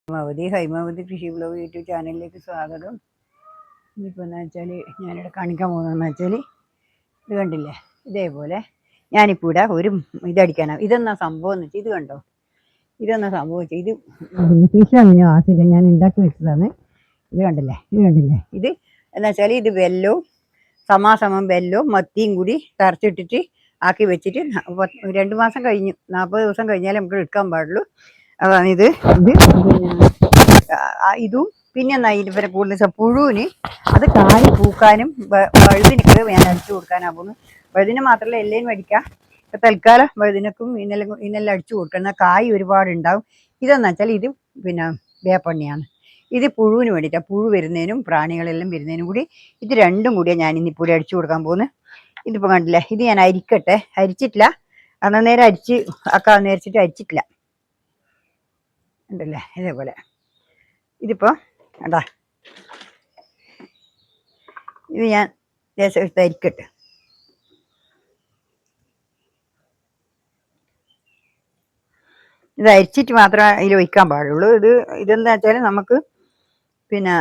ഹൈമാവതി കൃഷി blog YouTube ചാനലിലേക്ക് സ്വാഗതം. ഇനിയിപ്പോൾ എന്താ വെച്ചാൽ ഞാനിവിടെ കാണിക്കാൻ പോകുന്നതെന്ന് വെച്ചാൽ ഇത് കണ്ടില്ലേ, ഇതേപോലെ ഞാനിപ്പോൾ ഇവിടെ ഒരു ഇതടിക്കാനാണ്. ഇതെന്നാ സംഭവം എന്ന് വെച്ചാൽ ഇത് കണ്ടോ, ഇതെന്നാ സംഭവിച്ചത്, ഇത് ഫിഷ് അങ്ങനെ ആസില്ല, ഞാൻ ഉണ്ടാക്കി വെച്ചതാണ്. ഇത് കണ്ടില്ലേ, ഇത് എന്താ വെച്ചാൽ ഇത് വെല്ലവും സമാസമം വെല്ലവും മത്തിയും കൂടി തറച്ചിട്ടിട്ട് ആക്കി വെച്ചിട്ട് 2 മാസം കഴിഞ്ഞു, 40 ദിവസം കഴിഞ്ഞാലേ നമുക്ക് എടുക്കാൻ പാടുള്ളൂ. അതാണ് ഇത്. ഇതും പിന്നെ എന്നാ ഇതിനെ കൂടുതൽ പുഴുവിന് അത് കായ് പൂക്കാനും വഴുതിനൊക്കെ ഞാൻ അടിച്ചു കൊടുക്കാനാ പോകുന്നു. വഴുതിന് മാത്രമല്ല എല്ലേനും അടിക്കാം. തൽക്കാലം വഴുതിനക്കും ഇന്നെല്ലാം അടിച്ചു കൊടുക്കണം. എന്നാൽ കായ് ഒരുപാടുണ്ടാവും. ഇതെന്ന് വെച്ചാൽ ഇത് പിന്നെ വേപ്പണ്ണിയാണ്. ഇത് പുഴുവിന് വേണ്ടിയിട്ടാണ്, പുഴു വരുന്നതിനും പ്രാണികളെല്ലാം വരുന്നതിനും കൂടി ഇത് രണ്ടും കൂടിയാണ് ഞാൻ ഇന്നിപ്പോൾ അടിച്ചു കൊടുക്കാൻ പോകുന്നത്. ഇതിപ്പോൾ കണ്ടില്ലേ, ഇത് ഞാൻ അരിച്ചിട്ടില്ല. അന്നേരം അരിച്ച് ആക്കാൻ നേരിച്ചിട്ട് അരിച്ചിട്ടില്ല. ഉണ്ടല്ലേ, ഇതേപോലെ ഇതിപ്പോൾ കണ്ടാ, ഇത് ഞാൻ ലേശം എടുത്ത് അരിക്കട്ടെ. ഇത് അരിച്ചിട്ട് മാത്രമേ ഇതിൽ ഒഴിക്കാൻ പാടുള്ളൂ. ഇതെന്താ വെച്ചാൽ നമുക്ക് പിന്നെ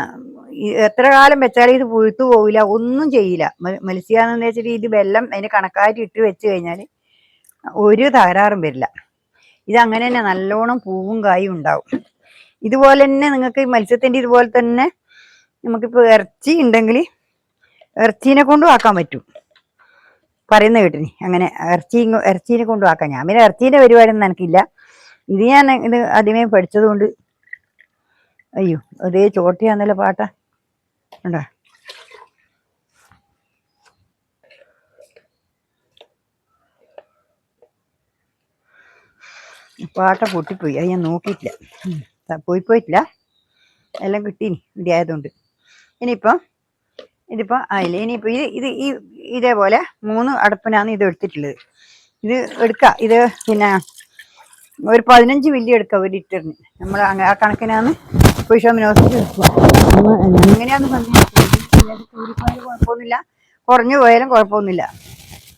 എത്ര കാലം വെച്ചാലും ഇത് പുഴുത്തു പോവില്ല, ഒന്നും ചെയ്യില്ല. മത്സ്യാന്ന് വെച്ചിട്ട് ഇത് വെള്ളം അതിന് കണക്കായിട്ട് ഇട്ട് വെച്ച് കഴിഞ്ഞാൽ ഒരു തകരാറും വരില്ല. ഇതങ്ങനെ തന്നെ നല്ലോണം പൂവും കായും ഉണ്ടാവും. ഇതുപോലെ തന്നെ നിങ്ങൾക്ക് മത്സ്യത്തിൻ്റെ ഇതുപോലെ തന്നെ നമുക്കിപ്പോൾ ഇറച്ചി ഉണ്ടെങ്കിൽ ഇറച്ചീനെ കൊണ്ടും ആക്കാൻ പറ്റും. പറയുന്ന കേട്ടിനി അങ്ങനെ ഇറച്ചീനെ കൊണ്ടും ആക്കാം. ഞാൻ പിന്നെ ഇറച്ചീൻ്റെ പരിപാടിയൊന്നും എനിക്കില്ല. ഇത് ഞാൻ ഇത് ആദ്യമേ പഠിച്ചത് കൊണ്ട്. അയ്യോ, അതേ ചോട്ടയാന്നല്ലോ പാട്ട ഉണ്ടോ, പാട്ട പൊട്ടിപ്പോയി. അത് ഞാൻ നോക്കിയിട്ടില്ല, പോയിട്ടില്ല, എല്ലാം കിട്ടീനി ഇവിടെ ആയതുകൊണ്ട്. ഇതിപ്പോൾ ആയില്ല. ഇനിയിപ്പോൾ ഇതേപോലെ 3 അടപ്പിനാണ് ഇത് എടുത്തിട്ടുള്ളത്. ഇത് എടുക്കുക, ഇത് പിന്നെ ഒരു 15 മില്ലി എടുക്കുക 1 ലിറ്ററിന്. നമ്മൾ ആ കണക്കിനാണ് ഫിഷോമിനോസിസ് എടുക്കുക. എങ്ങനെയാന്ന് പറഞ്ഞാൽ കൂടിപ്പോയാലും കുഴപ്പമൊന്നുമില്ല, കുറഞ്ഞു പോയാലും കുഴപ്പമൊന്നുമില്ല.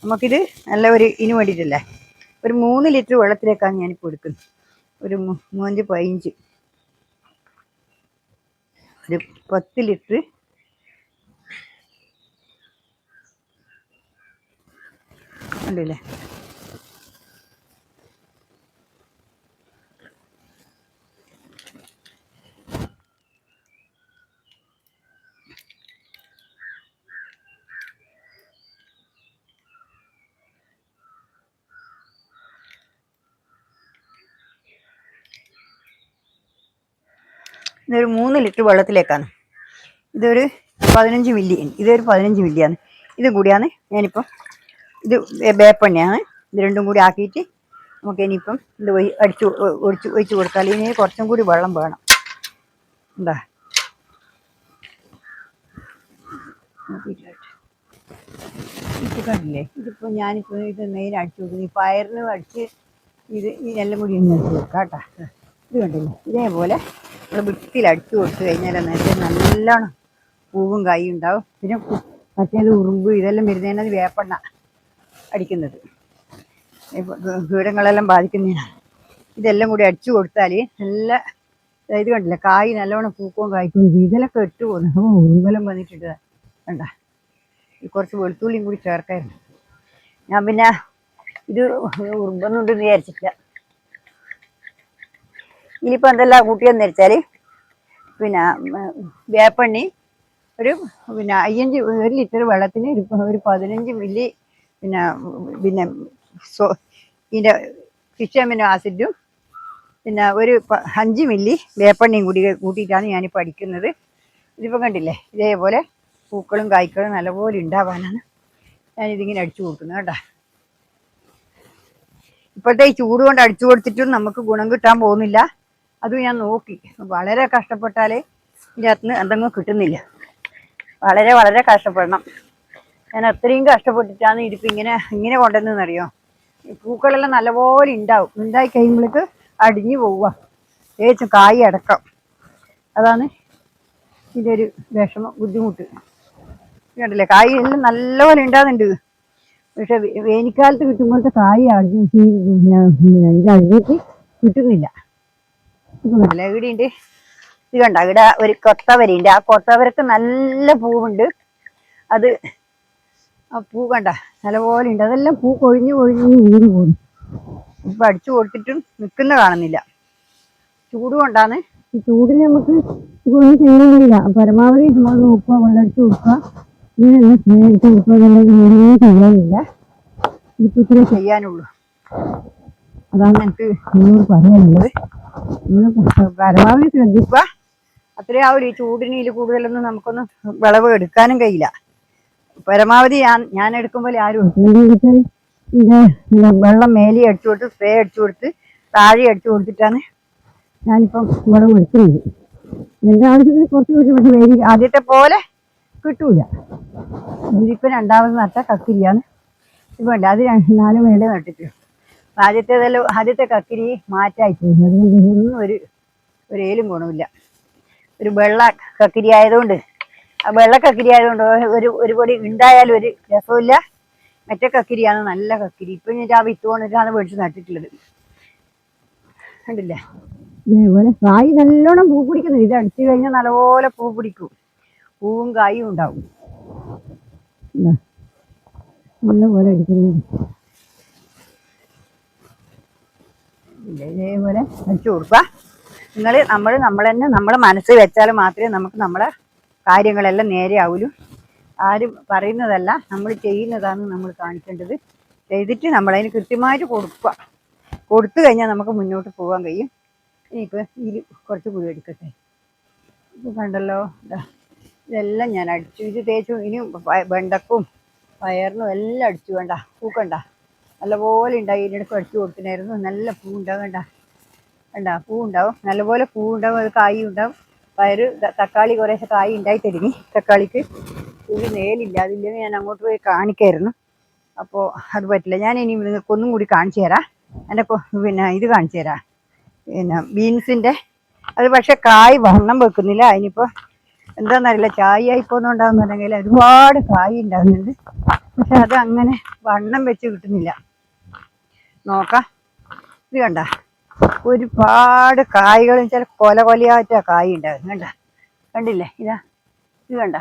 നമുക്കിത് നല്ല ഇതിന് വേണ്ടിയിട്ടല്ലേ. ഒരു 3 ലിറ്റർ വെള്ളത്തിലേക്കാണ് ഞാനിപ്പോൾ എടുക്കുന്നത്. ഒരു 3 15 ഒരു 10 ലിറ്റർ ഉണ്ടല്ലേ. ഇതൊരു 3 ലിറ്റർ വെള്ളത്തിലേക്കാണ്. ഇതൊരു 15 മില്ലി, ഇതൊരു 15 മില്ലിയാണ്. ഇതും കൂടിയാണ് ഞാനിപ്പം, ഇത് വേപ്പെണ്ണയാണ്. ഇത് രണ്ടും കൂടി ആക്കിയിട്ട് നമുക്ക് ഇനിയിപ്പം ഇത് ഒഴിച്ച് കൊടുത്താൽ ഇനി കുറച്ചും കൂടി വെള്ളം വേണം. എന്താ ഇത് കണ്ടില്ലേ, ഇതിപ്പോൾ ഞാനിപ്പോൾ ഇത് നെയ്യിൽ അടിച്ചു കൊടുക്കുന്നു. ഈ പയറിന് അടിച്ച് ഇതെല്ലാം കൂടി ഒന്ന് അടിച്ചു കൊടുക്കാം കേട്ടോ. ഇത് കണ്ടില്ലേ, ഇതേപോലെ നമ്മൾ വൃത്തിയിൽ അടിച്ചു കൊടുത്തു കഴിഞ്ഞാൽ നല്ലോണം പൂവും കായും ഉണ്ടാവും. പിന്നെ മറ്റേത് ഉറുമ്പ് ഇതെല്ലാം വരുന്നതിനത് വേപ്പെണ്ണ അടിക്കുന്നത്, കീടങ്ങളെല്ലാം ബാധിക്കുന്നതിനാണ്. ഇതെല്ലാം കൂടി അടിച്ചു കൊടുത്താൽ നല്ല ഇത് കണ്ടില്ല, കായ് നല്ലോണം പൂക്കവും കായ്ക്കും. ഇതിലൊക്കെ ഇട്ട് പോകുന്നു, ഉറുമ്പെല്ലാം വന്നിട്ടുണ്ട് കണ്ട. കുറച്ച് വെളുത്തുള്ളിയും കൂടി ചേർക്കായിരുന്നു. ഞാൻ പിന്നെ ഇത് ഉറുമ്പൊന്നും ഉണ്ടെന്ന് വിചാരിച്ചിട്ടില്ല. ഇനിയിപ്പോൾ എന്തെല്ലാം കൂട്ടിയെന്ന് വെച്ചാൽ പിന്നെ വേപ്പെണ്ണി ഒരു 1 ലിറ്റർ വെള്ളത്തിന് ഒരു 15 മില്ലി പിന്നെ ഇതിൻ്റെ ഫിഷോമിനോ ആസിഡും പിന്നെ ഒരു 5 മില്ലി വേപ്പെണ്ണയും കൂട്ടിയിട്ടാണ് ഞാനിപ്പോൾ അടിക്കുന്നത്. ഇതിപ്പോൾ കണ്ടില്ലേ, ഇതേപോലെ പൂക്കളും കായ്ക്കളും നല്ലപോലെ ഉണ്ടാവാനാണ് ഞാനിതിങ്ങനെ അടിച്ചു കൊടുക്കുന്നത് കേട്ടോ. ഇപ്പോഴത്തെ ഈ ചൂട് കൊണ്ട് അടിച്ചു കൊടുത്തിട്ടും നമുക്ക് ഗുണം കിട്ടാൻ പോകുന്നില്ല. അതും ഞാൻ നോക്കി, വളരെ കഷ്ടപ്പെട്ടാലേ ഇതിനകത്തുനിന്ന് എന്തെങ്കിലും കിട്ടുന്നില്ല. വളരെ വളരെ കഷ്ടപ്പെടണം. ഞാൻ അത്രയും കഷ്ടപ്പെട്ടിട്ടാണ് ഇതിപ്പോൾ ഇങ്ങനെ കൊണ്ടുവന്നറിയോ. പൂക്കളെല്ലാം നല്ലപോലെ ഉണ്ടായി കഴിയുമ്പോഴേക്ക് അടിഞ്ഞു പോവുക, പ്രത്യേകിച്ചും കായ് അടക്കം. അതാണ് ഇതിൻ്റെ ഒരു വിഷമം, ബുദ്ധിമുട്ട്. കണ്ടില്ലേ, കായ് എല്ലാം നല്ലപോലെ ഉണ്ടാകുന്നുണ്ട്. പക്ഷെ വേനൽക്കാലത്ത് കിട്ടുമ്പോഴത്തെ കായ് ഇത് അഴിഞ്ഞിട്ട് കിട്ടുന്നില്ല. ഇവിടെയുണ്ട് ഇത് കണ്ട ഇവിടെ ഒരു കൊത്തവരയുണ്ട്. ആ കൊത്തവരക്ക് നല്ല പൂവുണ്ട്. അത് ആ പൂ കണ്ട നല്ലപോലെ ഉണ്ട്. അതെല്ലാം പൂ കൊഴിഞ്ഞു വീണ് പോകുന്നു. ഇപ്പൊ അടിച്ചു കൊടുത്തിട്ടും നിൽക്കുന്ന കാണുന്നില്ല. ചൂട് കൊണ്ടാണ്. ഈ ചൂടിന് നമുക്ക് ഇതൊന്നും ചെയ്യണമെന്നില്ല. പരമാവധി നമ്മൾ നോക്കുക, വെള്ളമടിച്ച് കൊടുക്കുക, ഇങ്ങനെയുള്ള സ്നേഹിച്ച് കൊടുക്കുക എന്നുള്ളത് ചെയ്യാനില്ല. ഇപ്പൊ ഇത്രേ ചെയ്യാനുള്ളൂ. അതാണ് എനിക്ക് നിങ്ങളോട് പറയാനുള്ളത്. നിങ്ങൾ പരമാവധി ശ്രദ്ധിക്കുക. അത്രേ ആവില്ല. ഈ ചൂടിന് ഇതിൽ കൂടുതലൊന്നും നമുക്കൊന്നും വിളവ് എടുക്കാനും കഴിയില്ല. പരമാവധി ഞാൻ എടുക്കുമ്പോൾ ആരും എടുക്കും. വെള്ളം മേലെ അടിച്ചു കൊടുത്ത് സ്പ്രേ അടിച്ചു കൊടുത്ത് താഴെ അടിച്ചു കൊടുത്തിട്ടാണ് ഞാനിപ്പം വിളവ് എടുക്കുന്നത്. എൻ്റെ ആവശ്യത്തിന് കുറച്ച് പക്ഷെ വേരി ആദ്യത്തെ പോലെ കിട്ടൂല. ഇതിപ്പോൾ രണ്ടാമത് നട്ട കക്കിരിയാണ്. ഇപ്പം അത് 4 മേലെ നട്ടിട്ട് ആദ്യത്തെ കക്കിരി മാറ്റായിപ്പോയി. അതുകൊണ്ട് ഒന്നും ഒരു ഏലും ഗുണമില്ല. ഒരു വെള്ള കക്കിരി ആയതുകൊണ്ട്, ആ വെള്ള കക്കിരി ആയതുകൊണ്ട് ഒരു പൊടി ഉണ്ടായാലും ഒരു രസമില്ല. മറ്റേ കക്കിരിയാണ് നല്ല കക്കിരി. ഇപ്പം ഞാൻ ആ വിത്ത് കൊണ്ടിട്ടാണ് മേടിച്ച് നട്ടിട്ടുള്ളത്. കണ്ടില്ലേ? ഇതേപോലെ കായ് നല്ലോണം പൂ പിടിക്കുന്നു. ഇത് അടിച്ചു കഴിഞ്ഞാൽ നല്ലപോലെ പൂ പിടിക്കും. പൂവും കായും ഉണ്ടാവും. നല്ലപോലെ അടിക്കുന്നു. ഇതേപോലെ അടിച്ചു കൊടുക്കുക. നമ്മൾ തന്നെ നമ്മളെ മനസ്സിൽ വെച്ചാൽ മാത്രമേ നമുക്ക് നമ്മളെ കാര്യങ്ങളെല്ലാം നേരെയാവുള്ളൂ. ആരും പറയുന്നതല്ല, നമ്മൾ ചെയ്യുന്നതാണ് നമ്മൾ കാണിക്കേണ്ടത്. ചെയ്തിട്ട് നമ്മളതിന് കൃത്യമായിട്ട് കൊടുത്തു കഴിഞ്ഞാൽ നമുക്ക് മുന്നോട്ട് പോകാൻ കഴിയും. ഇനിയിപ്പോൾ ഇതിൽ കുറച്ച് കുഴി എടുക്കട്ടെ. ഇപ്പോൾ കണ്ടല്ലോ, ഇതെല്ലാം ഞാൻ അടിച്ചു. ഇത് തേച്ചു. ഇനി വെണ്ടക്കും പയറിനും എല്ലാം അടിച്ചു. വേണ്ട പൂക്കണ്ട നല്ലപോലെ ഉണ്ടായി. ഇതിനിടയ്ക്ക് അടിച്ചു കൊടുത്തിനായിരുന്നു. നല്ല പൂ ഉണ്ടാവും. പൂ ഉണ്ടാവും. നല്ലപോലെ പൂ ഉണ്ടാവും. അത് കായ് ഉണ്ടാവും. പയറ് തക്കാളി കുറേശ്ശെ കായ് ഉണ്ടായി തുടങ്ങി. തക്കാളിക്ക് ഒരു നേലില്ല. അതില്ലെങ്കിൽ ഞാൻ അങ്ങോട്ട് പോയി കാണിക്കായിരുന്നു. അപ്പോൾ അത് പറ്റില്ല. ഞാൻ ഇനി നിങ്ങൾക്ക് ഒന്നും കൂടി കാണിച്ചു തരാം. എൻ്റെ ഇത് കാണിച്ചു തരാം. ബീൻസിൻ്റെ അത് പക്ഷെ കായ് വണ്ണം വെക്കുന്നില്ല. അതിനിപ്പോൾ എന്താണെന്നറിയില്ല, ചായ ആയിപ്പോന്നുണ്ടാകുന്നുണ്ടെങ്കിൽ ഒരുപാട് കായ് ഉണ്ടാകുന്നുണ്ട്. പക്ഷെ അത് അങ്ങനെ വണ്ണം വെച്ച് കിട്ടുന്നില്ല. നോക്കാം. ഇത് കണ്ട ഒരുപാട് കായ്കളും ചില കൊലയായിട്ടാ കായ് ഉണ്ടാകുന്നു. കണ്ടില്ലേ? ഇത് കണ്ട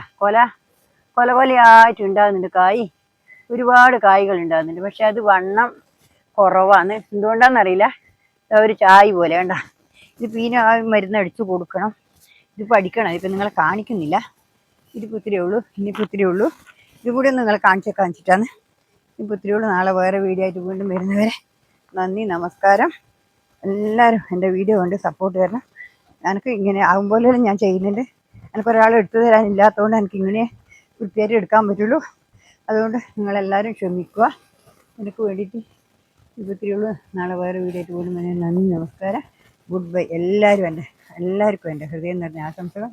കൊലയായിട്ട് ഉണ്ടാകുന്നുണ്ട് കായ്. ഒരുപാട് കായ്കൾ ഉണ്ടാകുന്നുണ്ട്. പക്ഷെ അത് വണ്ണം കുറവാണ്. എന്തുകൊണ്ടാണെന്നറിയില്ല. ഒരു ചായ പോലെ വേണ്ട. ഇത് മരുന്ന് അടിച്ചു കൊടുക്കണം. ഇത് പഠിക്കണം. ഇപ്പം നിങ്ങളെ കാണിക്കുന്നില്ല. ഇതിപ്പോൾ ഇത്തിരിയേ ഉള്ളൂ. ഇനിയിപ്പോൾ ഇത്തിരിയേ ഉള്ളൂ. ഇത് കൂടി ഒന്ന് നിങ്ങളെ കാണിച്ചിട്ടാണ്. ഇപ്പോൾ ഇത്തിരിയേ ഉള്ളൂ. നാളെ വേറെ വീഡിയോ ആയിട്ട് വീണ്ടും വരുന്നവരെ നന്ദി, നമസ്കാരം. എല്ലാവരും എൻ്റെ വീഡിയോ കൊണ്ട് സപ്പോർട്ട് തരണം. എനിക്ക് ഇങ്ങനെ ആകുമ്പോഴേലും ഞാൻ ചെയ്യുന്നുണ്ട്. എനിക്കൊരാൾ എടുത്തു തരാനില്ലാത്തതുകൊണ്ട് എനിക്കിങ്ങനെ വൃത്തിയായിട്ട് എടുക്കാൻ പറ്റുള്ളൂ. അതുകൊണ്ട് നിങ്ങളെല്ലാവരും ക്ഷമിക്കുക. എനിക്ക് വേണ്ടിയിട്ട് ഇപ്പോൾ ഇത്തിരിയേ ഉള്ളൂ. നാളെ വേറെ വീഡിയോ ആയിട്ട് വീണ്ടും നന്ദി, നമസ്കാരം, ഗുഡ് ബൈ. എല്ലാവർക്കും എൻ്റെ ഹൃദയം നിറഞ്ഞ ആശംസകൾ.